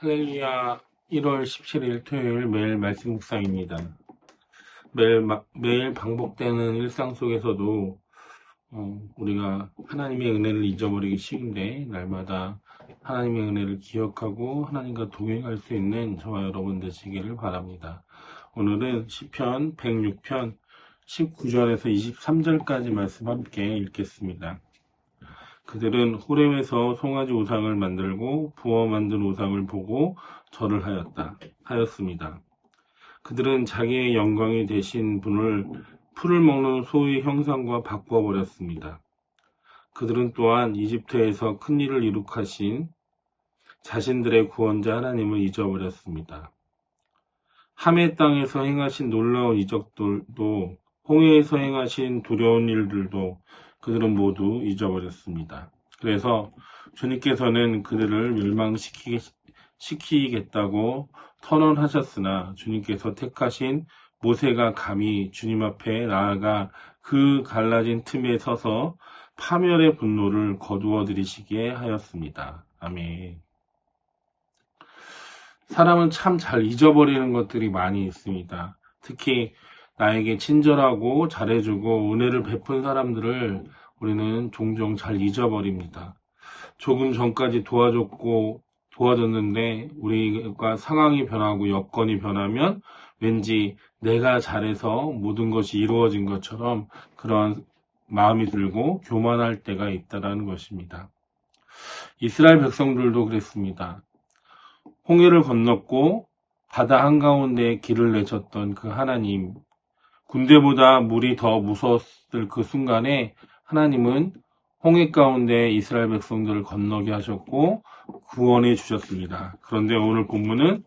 할렐루야. 1월 17일 토요일 매일 말씀 묵상입니다. 매일 반복되는 일상 속에서도 우리가 하나님의 은혜를 잊어버리기 쉬운데 날마다 하나님의 은혜를 기억하고 하나님과 동행할 수 있는 저와 여러분 되시기를 바랍니다. 오늘은 시편 106편 19절에서 23절까지 말씀 함께 읽겠습니다. 그들은 호렙에서 송아지 우상을 만들고 부어 만든 우상을 보고 절을 하였습니다. 그들은 자기의 영광이 되신 분을 풀을 먹는 소의 형상과 바꾸어 버렸습니다. 그들은 또한 이집트에서 큰 일을 이룩하신 자신들의 구원자 하나님을 잊어버렸습니다. 함의 땅에서 행하신 놀라운 이적들도 홍해에서 행하신 두려운 일들도 그들은 모두 잊어버렸습니다. 그래서 주님께서는 그들을 멸망시키겠다고 선언하셨으나 주님께서 택하신 모세가 감히 주님 앞에 나아가 그 갈라진 틈에 서서 파멸의 분노를 거두어 들이시게 하였습니다. 아멘. 사람은 참 잘 잊어버리는 것들이 많이 있습니다. 특히 나에게 친절하고 잘해주고 은혜를 베푼 사람들을 우리는 종종 잘 잊어버립니다. 조금 전까지 도와줬는데 우리가 상황이 변하고 여건이 변하면 왠지 내가 잘해서 모든 것이 이루어진 것처럼 그런 마음이 들고 교만할 때가 있다는 것입니다. 이스라엘 백성들도 그랬습니다. 홍해를 건넜고 바다 한가운데 길을 내셨던 그 하나님, 군대보다 물이 더 무서웠을 그 순간에 하나님은 홍해 가운데 이스라엘 백성들을 건너게 하셨고 구원해 주셨습니다. 그런데 오늘 본문은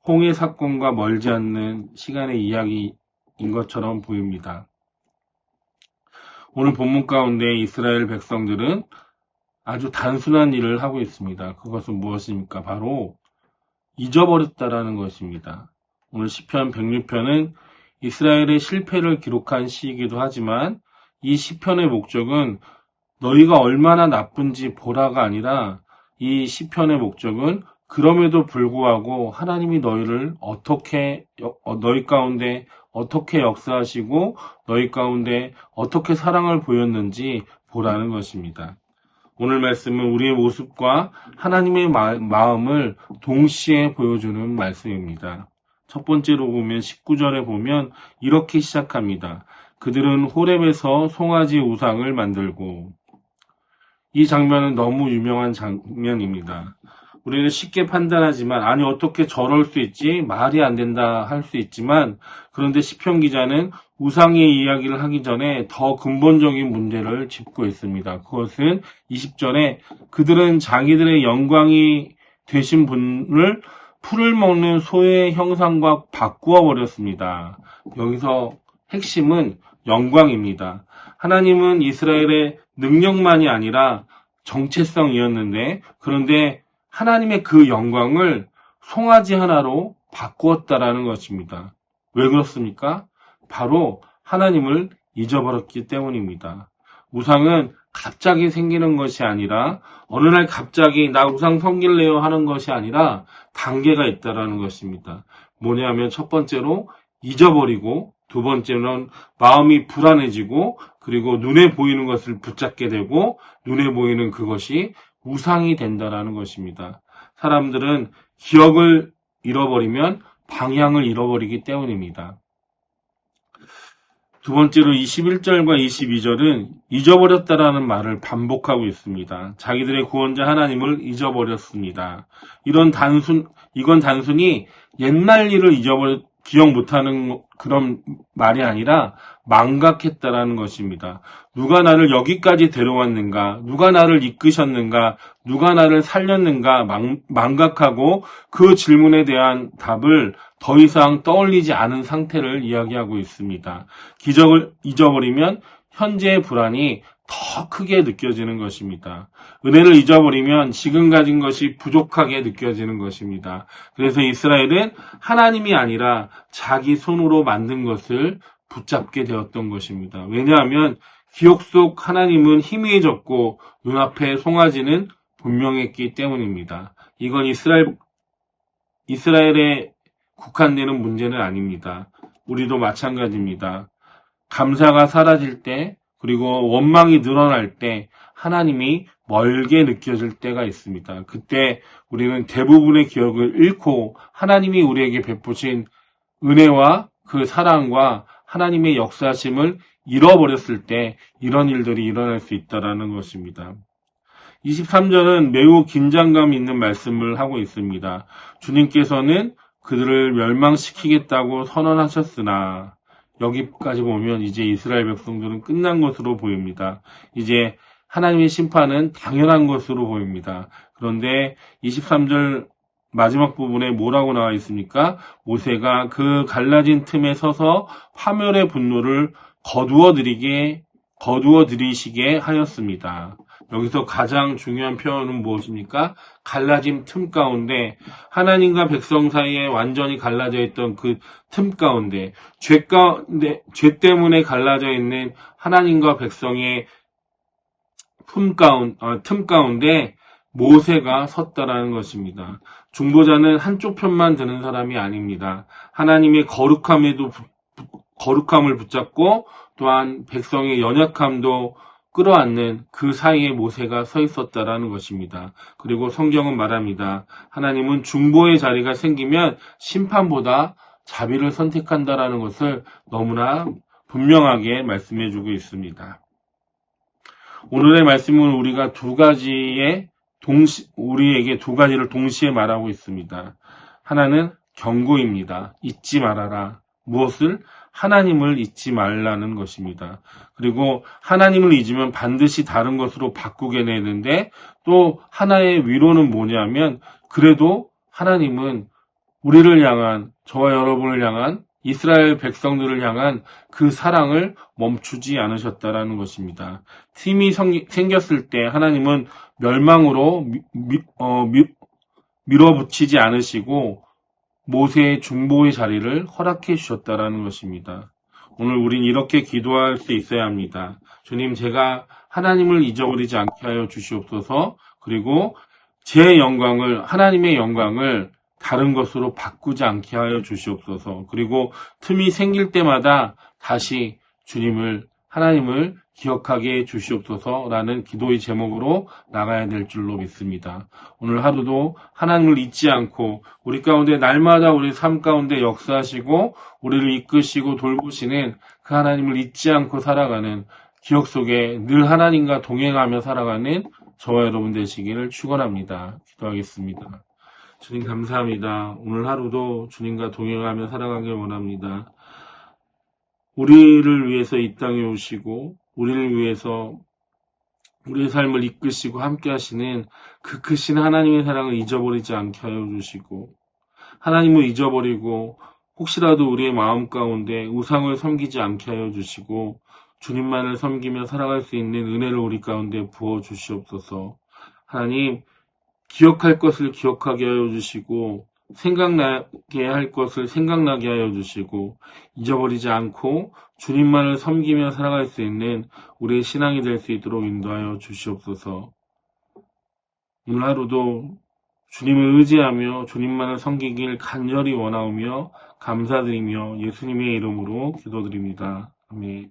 홍해 사건과 멀지 않는 시간의 이야기인 것처럼 보입니다. 오늘 본문 가운데 이스라엘 백성들은 아주 단순한 일을 하고 있습니다. 그것은 무엇입니까? 바로 잊어버렸다라는 것입니다. 오늘 시편 106편은 이스라엘의 실패를 기록한 시이기도 하지만 이 시편의 목적은 너희가 얼마나 나쁜지 보라가 아니라 이 시편의 목적은 그럼에도 불구하고 하나님이 너희 가운데 어떻게 역사하시고 너희 가운데 어떻게 사랑을 보였는지 보라는 것입니다. 오늘 말씀은 우리의 모습과 하나님의 마음을 동시에 보여주는 말씀입니다. 첫 번째로 보면 19절에 보면 이렇게 시작합니다. 그들은 호렙에서 송아지 우상을 만들고, 이 장면은 너무 유명한 장면입니다. 우리는 쉽게 판단하지만 아니 어떻게 저럴 수 있지? 말이 안 된다 할 수 있지만 그런데 시편 기자는 우상의 이야기를 하기 전에 더 근본적인 문제를 짚고 있습니다. 그것은 20절에 그들은 자기들의 영광이 되신 분을 풀을 먹는 소의 형상과 바꾸어 버렸습니다. 여기서 핵심은 영광입니다. 하나님은 이스라엘의 능력만이 아니라 정체성이었는데 그런데 하나님의 그 영광을 송아지 하나로 바꾸었다라는 것입니다. 왜 그렇습니까? 바로 하나님을 잊어버렸기 때문입니다. 우상은 갑자기 생기는 것이 아니라 어느 날 갑자기 나 우상 섬길래요 하는 것이 아니라 단계가 있다라는 것입니다. 뭐냐면 첫 번째로 잊어버리고 두 번째는 마음이 불안해지고 그리고 눈에 보이는 것을 붙잡게 되고 눈에 보이는 그것이 우상이 된다라는 것입니다. 사람들은 기억을 잃어버리면 방향을 잃어버리기 때문입니다. 두 번째로 21절과 22절은 잊어버렸다라는 말을 반복하고 있습니다. 자기들의 구원자 하나님을 잊어버렸습니다. 이건 단순히 옛날 일을 기억 못하는 그런 말이 아니라 망각했다라는 것입니다. 누가 나를 여기까지 데려왔는가? 누가 나를 이끄셨는가? 누가 나를 살렸는가? 망각하고 그 질문에 대한 답을 더 이상 떠올리지 않은 상태를 이야기하고 있습니다. 기적을 잊어버리면 현재의 불안이 더 크게 느껴지는 것입니다. 은혜를 잊어버리면 지금 가진 것이 부족하게 느껴지는 것입니다. 그래서 이스라엘은 하나님이 아니라 자기 손으로 만든 것을 붙잡게 되었던 것입니다. 왜냐하면 기억 속 하나님은 희미해졌고 눈앞에 송아지는 분명했기 때문입니다. 이건 이스라엘 이스라엘에 국한되는 문제는 아닙니다. 우리도 마찬가지입니다. 감사가 사라질 때, 그리고 원망이 늘어날 때 하나님이 멀게 느껴질 때가 있습니다. 그때 우리는 대부분의 기억을 잃고 하나님이 우리에게 베푸신 은혜와 그 사랑과 하나님의 역사심을 잃어버렸을 때 이런 일들이 일어날 수 있다는 것입니다. 23절은 매우 긴장감 있는 말씀을 하고 있습니다. 주님께서는 그들을 멸망시키겠다고 선언하셨으나 여기까지 보면 이제 이스라엘 백성들은 끝난 것으로 보입니다. 이제 하나님의 심판은 당연한 것으로 보입니다. 그런데 23절 마지막 부분에 뭐라고 나와 있습니까? 모세가 그 갈라진 틈에 서서 파멸의 분노를 거두어 들이시게 하였습니다. 여기서 가장 중요한 표현은 무엇입니까? 갈라진 틈 가운데 하나님과 백성 사이에 완전히 갈라져 있던 그 틈 가운데 죄 때문에 갈라져 있는 하나님과 백성의 틈 가운데 모세가 섰다라는 것입니다. 중보자는 한쪽 편만 드는 사람이 아닙니다. 하나님의 거룩함을 붙잡고 또한 백성의 연약함도 끌어안는 그 사이에 모세가 서 있었다라는 것입니다. 그리고 성경은 말합니다. 하나님은 중보의 자리가 생기면 심판보다 자비를 선택한다라는 것을 너무나 분명하게 말씀해주고 있습니다. 오늘의 말씀은 우리가 우리에게 두 가지를 동시에 말하고 있습니다. 하나는 경고입니다. 잊지 말아라. 무엇을? 하나님을 잊지 말라는 것입니다. 그리고 하나님을 잊으면 반드시 다른 것으로 바꾸게 되는데 또 하나의 위로는 뭐냐면 그래도 하나님은 우리를 향한 저와 여러분을 향한 이스라엘 백성들을 향한 그 사랑을 멈추지 않으셨다라는 것입니다. 틈이 생겼을 때 하나님은 멸망으로 밀어붙이지 않으시고 모세의 중보의 자리를 허락해 주셨다라는 것입니다. 오늘 우린 이렇게 기도할 수 있어야 합니다. 주님, 제가 하나님을 잊어버리지 않게 하여 주시옵소서. 그리고 제 영광을, 하나님의 영광을 다른 것으로 바꾸지 않게 하여 주시옵소서. 그리고 틈이 생길 때마다 다시 하나님을 기억하게 해 주시옵소서라는 기도의 제목으로 나가야 될 줄로 믿습니다. 오늘 하루도 하나님을 잊지 않고 우리 가운데 날마다 우리 삶 가운데 역사하시고 우리를 이끄시고 돌보시는 그 하나님을 잊지 않고 살아가는 기억 속에 늘 하나님과 동행하며 살아가는 저와 여러분 되시기를 축원합니다. 기도하겠습니다. 주님 감사합니다. 오늘 하루도 주님과 동행하며 살아가길 원합니다. 우리를 위해서 이 땅에 오시고 우리를 위해서 우리의 삶을 이끄시고 함께 하시는 그 크신 하나님의 사랑을 잊어버리지 않게 하여 주시고 하나님을 잊어버리고 혹시라도 우리의 마음 가운데 우상을 섬기지 않게 하여 주시고 주님만을 섬기며 살아갈 수 있는 은혜를 우리 가운데 부어 주시옵소서. 하나님, 기억할 것을 기억하게 하여 주시고 생각나게 할 것을 생각나게 하여 주시고 잊어버리지 않고 주님만을 섬기며 살아갈 수 있는 우리의 신앙이 될 수 있도록 인도하여 주시옵소서. 오늘 하루도 주님을 의지하며 주님만을 섬기길 간절히 원하오며 감사드리며 예수님의 이름으로 기도드립니다. 아멘.